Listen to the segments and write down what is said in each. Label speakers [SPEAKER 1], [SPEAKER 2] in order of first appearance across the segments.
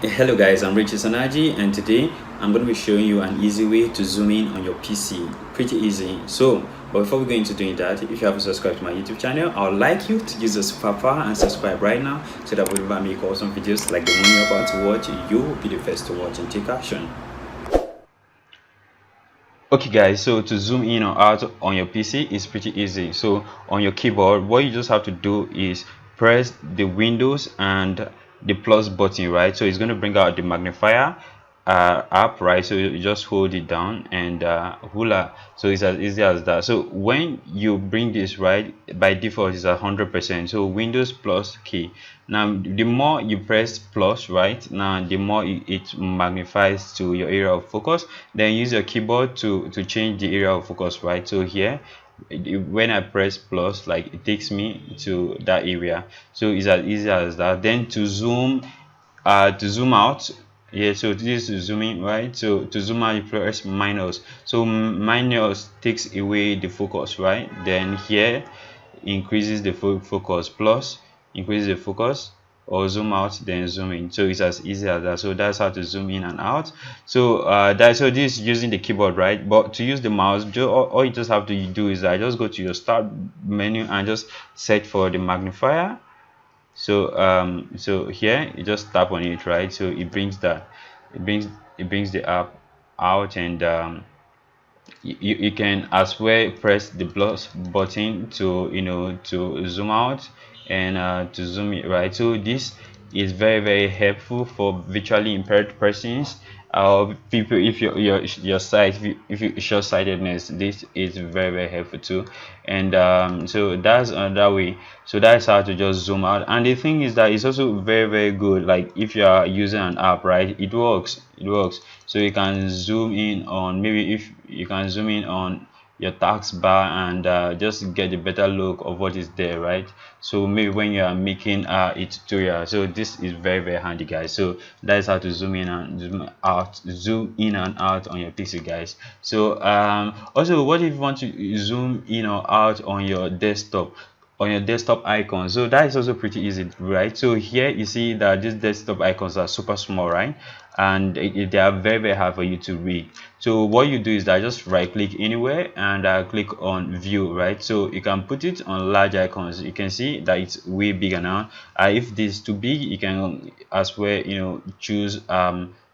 [SPEAKER 1] Hello guys, I'm Richie Sanaji, and today I'm going to be showing you an easy way to zoom in on your PC. Pretty easy. But before we go into doing that, if you haven't subscribed to my YouTube channel, I would like you to use the superpower and subscribe right now so that whenever I make awesome videos like the one you're about to watch, you will be the first to watch and take action. Okay guys, so to zoom in or out on your PC is pretty easy. So on your keyboard, what you just have to do is press the Windows and the plus button, right? So it's going to bring out the magnifier app, right? So you just hold it down and hula. So it's as easy as that. So when you bring this, right, by default is 100%. So Windows plus key. Now the more you press plus, right, now the more it magnifies to your area of focus. Then use your keyboard to change the area of focus, right? So here when I press plus, like it takes me to that area. So it's as easy as that. Then to zoom out, yeah, so this is zooming, right? So to zoom out you press minus. So minus takes away the focus, right? Then here increases the focus, plus increases the focus, or zoom out then zoom in. So it's as easy as that. So that's how to zoom in and out. So so this is using the keyboard, right? But to use the mouse, all you just have to do is just go to your start menu and just search for the magnifier. So here you just tap on it, right? So it brings the app out, and you can as well press the plus button to to zoom out and to zoom it, right? So this is very helpful for visually impaired persons or people. If your sight, if you short-sightedness, this is very helpful too. And so that's another way. So that's how to just zoom out. And the thing is that it's also very good, like if you are using an app, right? It works. So you can zoom in on, maybe if you can zoom in on your taskbar and just get a better look of what is there, right? So maybe when you are making a tutorial, so this is very handy, guys. So that's how to zoom in and zoom in and out on your PC, guys. So also, what if you want to zoom in or out on your desktop, icon? So that is also pretty easy, right? So here you see that these desktop icons are super small, right? And they are very hard for you to read. So what you do is that just right click anywhere and click on view, right? So you can put it on large icons. You can see that it's way bigger now. If this is too big, you can as well choose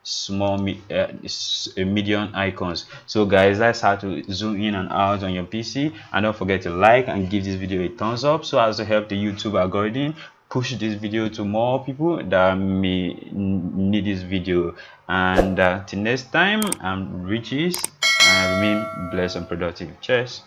[SPEAKER 1] small medium icons. So guys, that's how to zoom in and out on your PC. And don't forget to like and give this video a thumbs up so as to help the YouTube algorithm push this video to more people that may need this video. And till next time, I'm Riches, and remain blessed and productive. Cheers.